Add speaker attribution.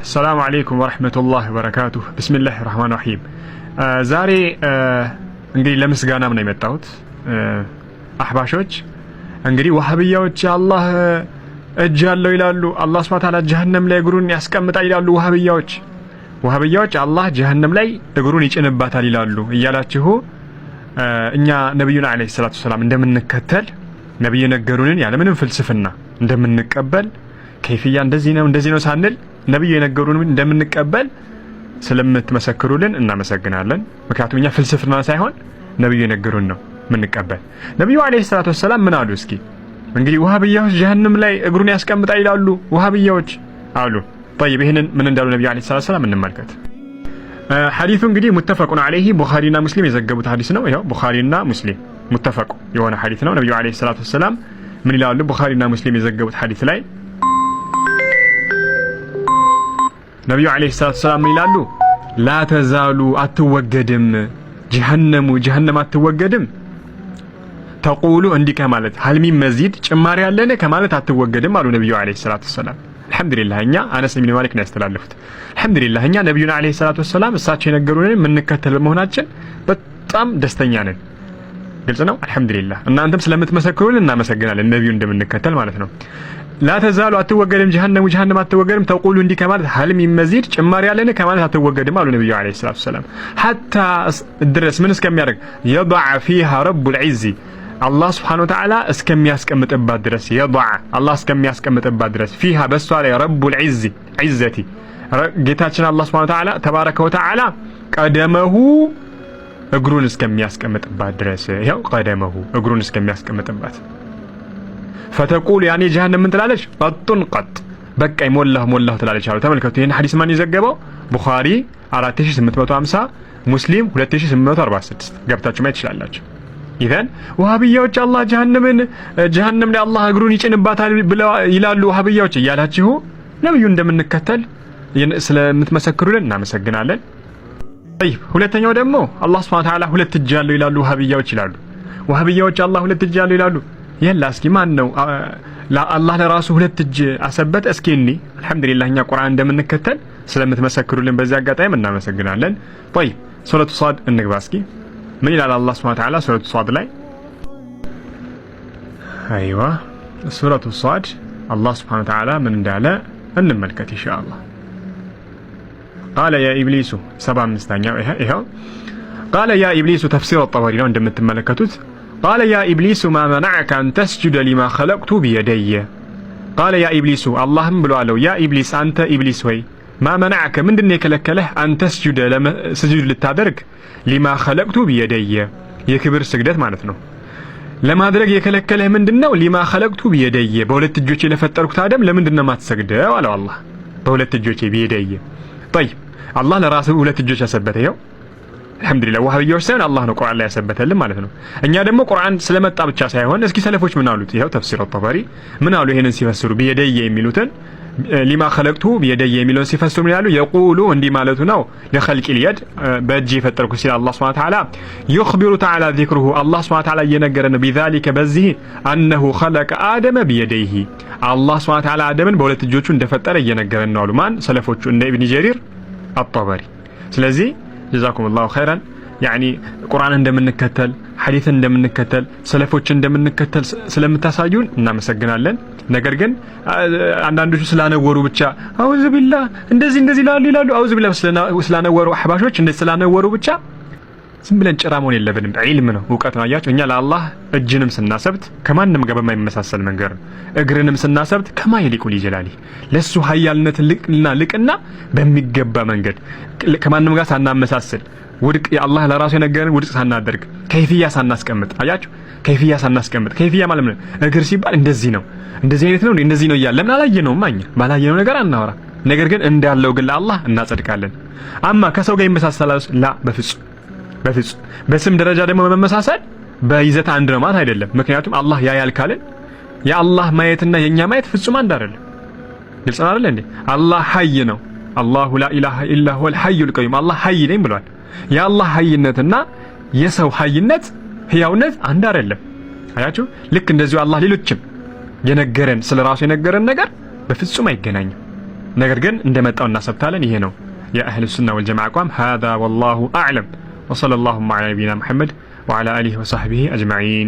Speaker 1: السلام عليكم ورحمة الله وبركاته. بسم الله الرحمن الرحيم. ዛሬ እንግዲህ ለምስጋና ምን የመጣሁት አህባሾች እንግዲህ ወሃቢያዎች አላህ እጅ ያለው ይላሉ። አላህ Subhanahu Ta'ala ጀሃነም ላይ እግሩን ያስቀምጣል ይላሉ። ወሃቢያዎች አላህ ጀሃነም ላይ እግሩን ይጭንባታል ይላሉ እያላችሁ እኛ ነብዩና አለይሂ ሰላቱ ሰላም እንደምንከተል ነብዩ ነገሩንን ያለ ምንም ፍልስፍና እንደምንቀበል ከይፍያ እንደዚህ ነው ሳንል ነብዩ የነገሩንን እንደምንቀበል ስለምትመሰክሩልን እናመሰግናለን። ምክንያቱም እኛ ፍልስፍና ሳይሆን ነብዩ የነገሩን ነው ምንቀበል። ነብዩ አለይሂ ሰላቱ ሰላም ምን አሉ? እስኪ እንግዲህ ወሃቢያዎች ጀሃነም ላይ እግሩን ያስቀምጣል ይላሉ ወሃቢያዎች አሉ። طيب ይሄንን ምን እንዳሉ ነብዩ አለይሂ ሰላቱ ሰላም እንመልከት። ሐዲሱ እንግዲህ ሙተፈቁን አለይሂ ቡኻሪና ሙስሊም የዘገቡት ሐዲስ ነው። ይሄው ቡኻሪና ሙስሊም ሙተፈቁ የሆነ ሐዲስ ነው። ነብዩ አለይሂ ሰላቱ ሰላም ምን ይላሉ? ቡኻሪና ሙስሊም የዘገቡት ሐዲስ ላይ ነብዩ አለይሂ ሰላቱ ሰላም ምን ይላሉ? ላ ተዛሉ አትወገድም ጀሃነም አትወገድም ተቁሉ እንዲህ ከማለት ሀልሚ መዚድ ጭማሪ ያለነ ከማለት አትወገድም አሉ ነብዩ አለይሂ ሰላቱ ሰላም። አልহামዱሊላህ እኛ አነስ ኢብኑ ማሊክ ነው ያስተላለፉት። አልহামዱሊላህ እኛ ነብዩና አለይሂ ሰላቱ ሰላም እሳቸው የነገሩንን የምንከተል በመሆናችን በጣም ደስተኛ ነን። ግልጽ ነው። አልহামዱሊላህ እናንተም ስለምትመሰክሩልን እናመሰግናለን። ነብዩ እንደምንከተል ማለት ነው። ላ ተዛሉ አትወገድም ጀሃነም አትወገድም ተቁሉ እንዲህ ከማለት ሀልሚ መዚድ ጭማሪ ያለነ ከማለት አትወገድም አሉ ነብዩ አለይሂ ሰላቱ ሰላም። ሐታ ድረስ ምን እስከሚያደርግ የضع فيها رب العز አላህ Subhanahu Wa Ta'ala እስከሚያስቀምጥባት ድረስ አላህ እስከሚያስቀምጥባት ድረስ ፊሃ በሷ ላይ ረቡል ዒዘቲ ጌታችን አላህ Subhanahu Wa Ta'ala ተባረከ ወተዓላ ቀደመሁ እግሩን እስከሚያስቀምጥባት ድረስ ይሄው ቀደመሁ እግሩን እስከሚያስቀምጥባት ፈተቁል ያኔ ጀሃነም ምን ትላለች? ቀጡን ቀጥ በቃ ሞላሁ ትላለች አሉ። ተመልከቱ ይሄን ሐዲስ ማን የዘገበው? ቡኻሪ 4850 ሙስሊም 2846 ገብታችሁ ማየት ትችላላችሁ። ኢዘን ወሃቢያዎች አላህ ጀሃነም ላይ አላህ እግሩን ይጭንባታል ብለው ይላሉ ወሃቢያዎች እያላችሁ ነብዩ እንደምንከተል ስለምትመሰክሩልን እናመሰግናለን። طيب ሁለተኛው ደግሞ አላህ Subhanahu Wa Ta'ala ሁለት እጅ ያለው ይላሉ ወሃቢያዎች ይላሉ። ወሃቢያዎች አላህ ሁለት እጅ ያለው ይላሉ። የላ እስኪ ማን ነው አላህ ለራሱ ሁለት እጅ አሰበት? እስኪ እኒ አልহামዱሊላህ እኛ ቁርአን እንደምንከተል ስለምትመሰክሩልን በዚህ አጋጣሚ እናመሰግናለን። طيب ሱረቱ ሷድ እንግባ እስኪ ምን ይላል አላህ Subhanahu Wa Ta'ala ሱረቱ ሷድ ላይ? አይዋ ሱረቱ ሷድ አላህ Subhanahu Wa Ta'ala ምን እንዳለ እንመልከት ኢንሻአላህ። قال يا ابليس 75ኛው ይሄው قال يا ابليس ተፍሲር الطبري ነው እንደምትመለከቱት قال يا إبليس ما منعك أن تسجد لما خلقت بيدي قال يا إبليس اللهم بلو يا إبليس أنت إبليس وي ما منعك من دنيك لك له أن تسجد لما سجد للتادرك لما خلقت بيدي يكبر سجدت معناتنا لما درك يكلك له من دنو لما خلقت بيدي بولت الجوتي لفترك تادم لمن دنا ما تسجد ولا والله بولت الجوتي بيدي طيب الله لراسه بولت الجوتي أثبته አልহামዱሊላህ ወሃቢያዎች ሳይሆን አላህ ነው ቁርአን ላይ ያሰበተልን ማለት ነው። እኛ ደግሞ ቁርአን ስለመጣ ብቻ ሳይሆን እስኪ ሰለፎች ምን አሉት? ይሄው ተፍሲር الطبري ምን አሉ? ይሄንን ሲፈስሩ በየደየ የሚሉትን ሊማ خلقቱ በየደየ የሚሉትን ሲፈስሩ ምን ያሉ? የቁሉ እንዲህ ማለቱ ነው ለخلق اليد በእጅ የፈጠርኩ ሲል አላህ Subhanahu Wa Ta'ala يخبر تعالى ذكره አላህ Subhanahu Wa Ta'ala እየነገረን ነው بذلك በዚህ أنه خلق آدم بيديه አላህ Subhanahu Wa Ta'ala አደምን በሁለት እጆቹ እንደፈጠረ እየነገረን ነው አሉ። ማን? ሰለፎቹ እንደ ኢብኑ ጀሪር الطبري። ስለዚህ جزاكم الله خيرا يعني ቁርአን እንደምንከተል ሐዲስን እንደምንከተል ሰለፎችን እንደምንከተል ስለምታሳዩን እናመሰግናለን። ነገር ግን አንዳንዶቹ ስላነወሩ ብቻ አውዙ ቢላህ እንደዚህ ይላሉ አውዙ ቢላህ ስላነወሩ አህባሾች እንደዚህ ስላነወሩ ብቻ ዝም ብለን ጭራ መሆን የለብንም። ዒልም ነው እውቀት ነው። አያችሁ እኛ ለአላህ እጅንም ስናሰብት ከማንም ጋር በማይመሳሰል መንገድ እግርንም ስናሰብት ከማይሊቁ ሊጀላሊ ለሱ ኃያልነት ልቅና በሚገባ መንገድ ከማንም ጋር ሳናመሳስል ውድቅ የአላህ ለራሱ የነገረን ውድቅ ሳናደርግ ከይፍያ ሳናስቀምጥ አያችሁ ከይፍያ ማለት ነው እግር ሲባል እንደዚህ ነው እንደዚህ አይነት ነው እንደዚህ ነው እያለ ለምን አላየነውም? ማኛ ባላየነው ነገር አናወራ። ነገር ግን እንዳለው ግን ለአላህ እናጸድቃለን። አማ ከሰው ጋር ይመሳሰላል ላ በፍጹም በስም ደረጃ ደግሞ በመመሳሰል በይዘት አንድ ነው ማለት አይደለም። ምክንያቱም አላህ ያያል ካልን የአላህ ማየትና የኛ ማየት ፍጹም አንድ አይደለም። ግልጽ ነው አይደል እንዴ? አላህ ሐይ ነው። አላሁ ላ ኢላሃ ኢላ ሁወል ሐዩል ቀዩም አላህ ሐይ ነኝ ብሏል። የአላህ ሐይነትና የሰው ሐይነት ህያውነት አንድ አይደለም። አያችሁ ልክ እንደዚሁ አላህ ሌሎችም የነገረን ስለራሱ የነገረን ነገር በፍጹም አይገናኝም። ነገር ግን እንደመጣው እናሰብታለን። ይሄ ነው የአህሉ ሱና ወልጀማዓ አቋም። هذا والله أعلم وصلى الله على نبينا محمد وعلى آله وصحبه أجمعين.